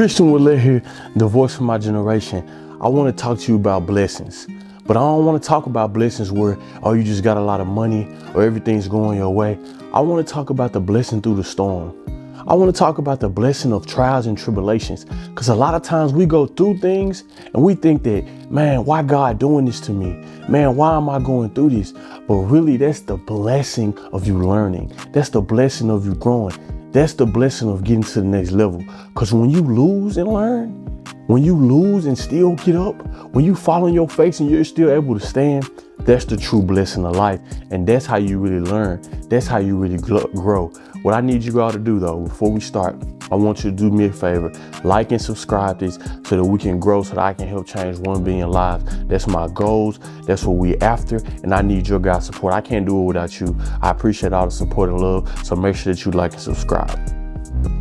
Christion Willett here, the voice of my generation. I want to talk to you about blessings, but I don't want to talk about blessings where, oh, you just got a lot of money or everything's going your way. I want to talk about the blessing through the storm. I want to talk about the blessing of trials and tribulations, because a lot of times we go through things and we think that, man, why God doing this to me? Man, why am I going through this? But really, that's the blessing of you learning. That's the blessing of you growing. That's the blessing of getting to the next level. Because when you lose and learn, when you lose and still get up, when you fall on your face and you're still able to stand, that's the true blessing of life. And that's how you really learn. That's how you really grow. What I need you all to do, though, before we start, I want you to do me a favor. Like and subscribe this so that we can grow, so that I can help change 1 billion lives. That's my goals. That's what we're after. And I need your guys' support. I can't do it without you. I appreciate all the support and love. So make sure that you like and subscribe.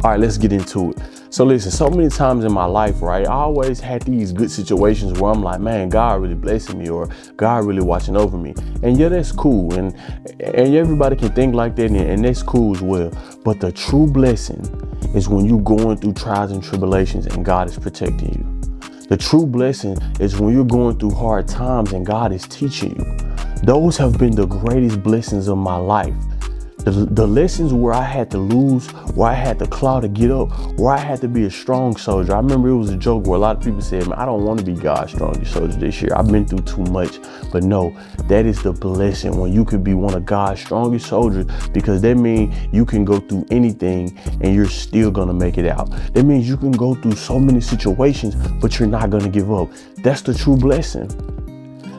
All right, let's get into it. So listen, so many times in my life, right, I always had these good situations where I'm like, man, God really blessing me, or God really watching over me. And yeah, that's cool. And everybody can think like that, and that's cool as well. But the true blessing is when you're going through trials and tribulations and God is protecting you. The true blessing is when you're going through hard times and God is teaching you. Those have been the greatest blessings of my life. The lessons where I had to lose, where I had to claw to get up, where I had to be a strong soldier. I remember it was a joke where a lot of people said, man, I don't want to be God's strongest soldier this year. I've been through too much. But no, that is the blessing when you can be one of God's strongest soldiers, because that means you can go through anything and you're still going to make it out. That means you can go through so many situations, but you're not going to give up. That's the true blessing.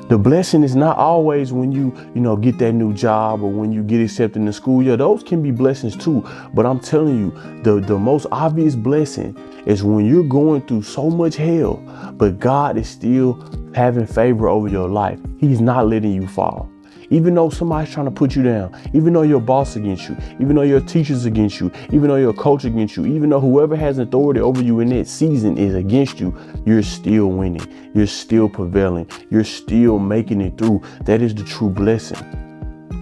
The blessing is not always when you get that new job or when you get accepted in school. Yeah, those can be blessings too. But I'm telling you, the most obvious blessing is when you're going through so much hell, but God is still having favor over your life. He's not letting you fall. Even though somebody's trying to put you down, even though your boss against you, even though your teacher's against you, even though your coach against you, even though whoever has authority over you in that season is against you, you're still winning. You're still prevailing. You're still making it through. That is the true blessing.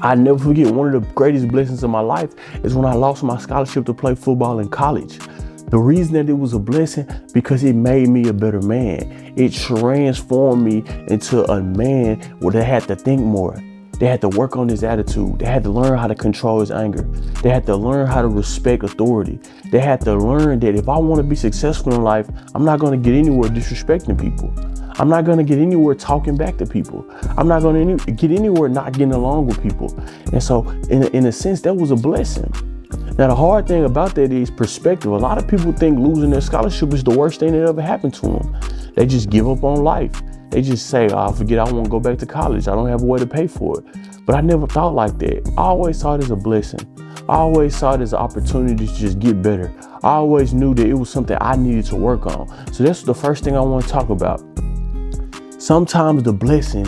I never forget, one of the greatest blessings of my life is when I lost my scholarship to play football in college. The reason that it was a blessing, because it made me a better man. It transformed me into a man where they had to think more. They had to work on his attitude. They had to learn how to control his anger. They had to learn how to respect authority. They had to learn that if I want to be successful in life, I'm not going to get anywhere disrespecting people. I'm not going to get anywhere talking back to people. I'm not going to get anywhere not getting along with people. And so in a sense, that was a blessing. Now, the hard thing about that is perspective. A lot of people think losing their scholarship is the worst thing that ever happened to them. They just give up on life. They just say, oh, forget, I want to go back to college. I don't have a way to pay for it. But I never thought like that. I always saw it as a blessing. I always saw it as an opportunity to just get better. I always knew that it was something I needed to work on. So that's the first thing I want to talk about. Sometimes the blessing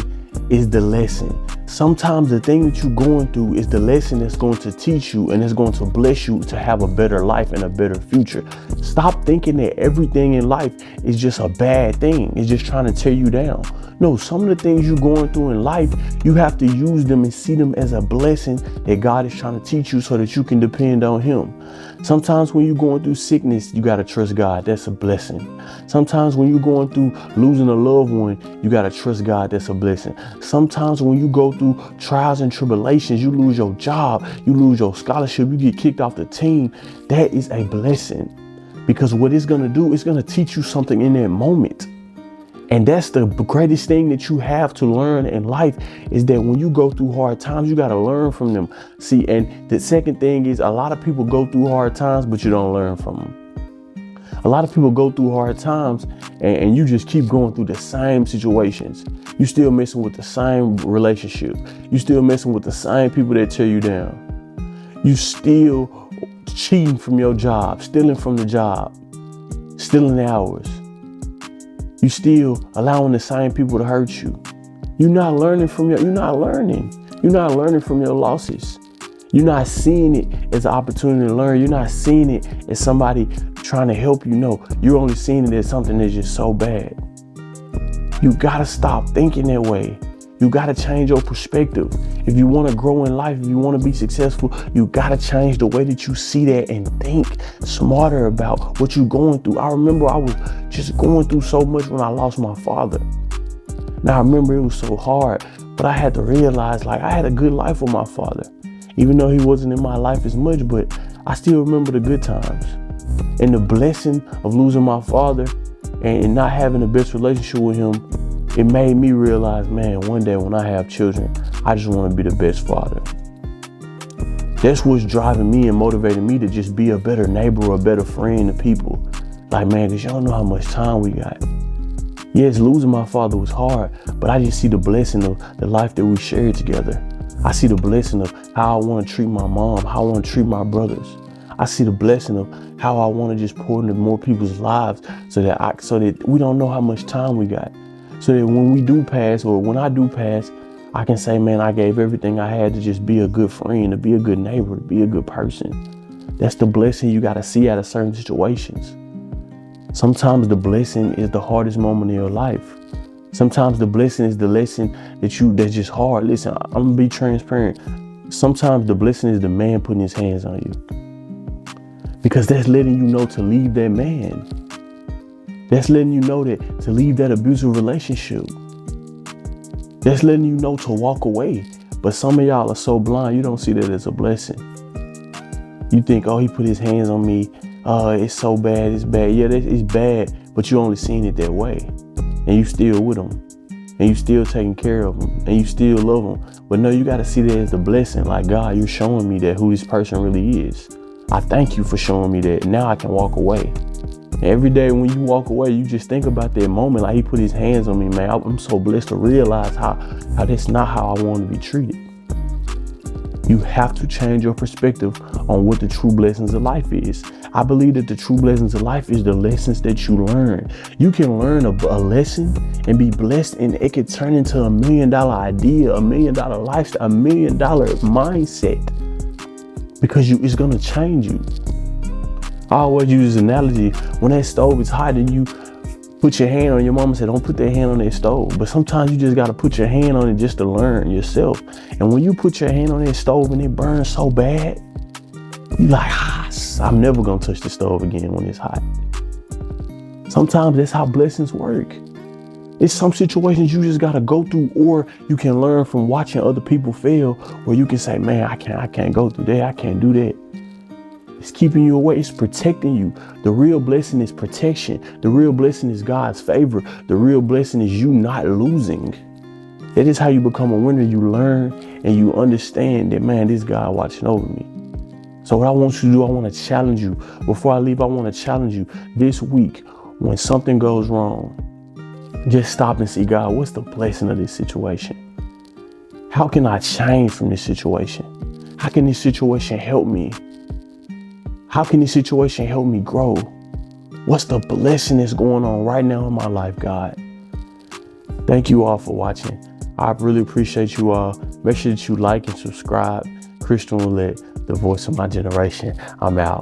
is the lesson. Sometimes the thing that you're going through is the lesson that's going to teach you and it's going to bless you to have a better life and a better future. Stop thinking that everything in life is just a bad thing. It's just trying to tear you down. No, some of the things you're going through in life, you have to use them and see them as a blessing that God is trying to teach you so that you can depend on Him. Sometimes when you're going through sickness, you got to trust God. That's a blessing. Sometimes when you're going through losing a loved one, you got to trust God. That's a blessing. Sometimes when you go through trials and tribulations, you lose your job, you lose your scholarship, you get kicked off the team. That is a blessing, because what it's going to do, it's going to teach you something in that moment. And that's the greatest thing that you have to learn in life, is that when you go through hard times, you got to learn from them. See, and the second thing is, a lot of people go through hard times, but you don't learn from them. A lot of people go through hard times and you just keep going through the same situations. You still messing with the same relationship. You still messing with the same people that tear you down. You still cheating from your job, stealing from the job, stealing hours. You still allowing the same people to hurt you. You're not learning from you're not learning from your losses. You're not seeing it as an opportunity to learn. You're not seeing it as somebody trying to help you. No, you're only seeing it as something that's just so bad. You gotta stop thinking that way. You got to change your perspective. If you want to grow in life, if you want to be successful, you got to change the way that you see that and think smarter about what you're going through. I remember I was just going through so much when I lost my father. Now, I remember it was so hard, but I had to realize, like, I had a good life with my father. Even though he wasn't in my life as much, but I still remember the good times. And the blessing of losing my father and not having the best relationship with him, it made me realize, man, one day when I have children, I just want to be the best father. That's what's driving me and motivating me to just be a better neighbor or a better friend to people. Like, man, because y'all know how much time we got. Yes, losing my father was hard, but I just see the blessing of the life that we shared together. I see the blessing of how I want to treat my mom, how I want to treat my brothers. I see the blessing of how I want to just pour into more people's lives so that we don't know how much time we got. So that when we do pass, or when I do pass, I can say, man, I gave everything I had to just be a good friend, to be a good neighbor, to be a good person. That's the blessing you got to see out of certain situations. Sometimes the blessing is the hardest moment in your life. Sometimes the blessing is the lesson that's just hard. Listen, I'm gonna be transparent. Sometimes the blessing is the man putting his hands on you. Because that's letting you know to leave that man. That's letting you know that to leave that abusive relationship. That's letting you know to walk away. But some of y'all are so blind, you don't see that as a blessing. You think, oh, he put his hands on me. It's so bad, it's bad. Yeah, it's bad, but you only seen it that way. And you still with him. And you still taking care of him. And you still love him. But no, you got to see that as a blessing. Like, God, you're showing me that who this person really is. I thank you for showing me that. Now I can walk away. Every day when you walk away, you just think about that moment, like he put his hands on me, man. I'm so blessed to realize how that's not how I want to be treated. You have to change your perspective on what the true blessings of life is. I believe that the true blessings of life is the lessons that you learn. You can learn a lesson and be blessed, and it could turn into $1 million idea, $1 million lifestyle, $1 million mindset, because it's going to change you. I always use this analogy. When that stove is hot and you put your hand on, your mama said, don't put that hand on that stove. But sometimes you just got to put your hand on it just to learn yourself. And when you put your hand on that stove and it burns so bad, you like, I'm never going to touch the stove again when it's hot. Sometimes that's how blessings work. It's some situations you just got to go through, or you can learn from watching other people fail, where you can say, man, I can't go through that. I can't do that. It's keeping you away. It's protecting you. The real blessing is protection. The real blessing is God's favor. The real blessing is you not losing. That is how you become a winner. You learn and you understand that, man, this God watching over me. So what I want you to do, I want to challenge you. Before I leave, I want to challenge you this week. When something goes wrong, just stop and see, God, what's the blessing of this situation? How can I change from this situation? How can this situation help me? How can this situation help me grow? What's the blessing that's going on right now in my life, God? Thank you all for watching. I really appreciate you all. Make sure that you like and subscribe. Christion Willett, the voice of my generation. I'm out.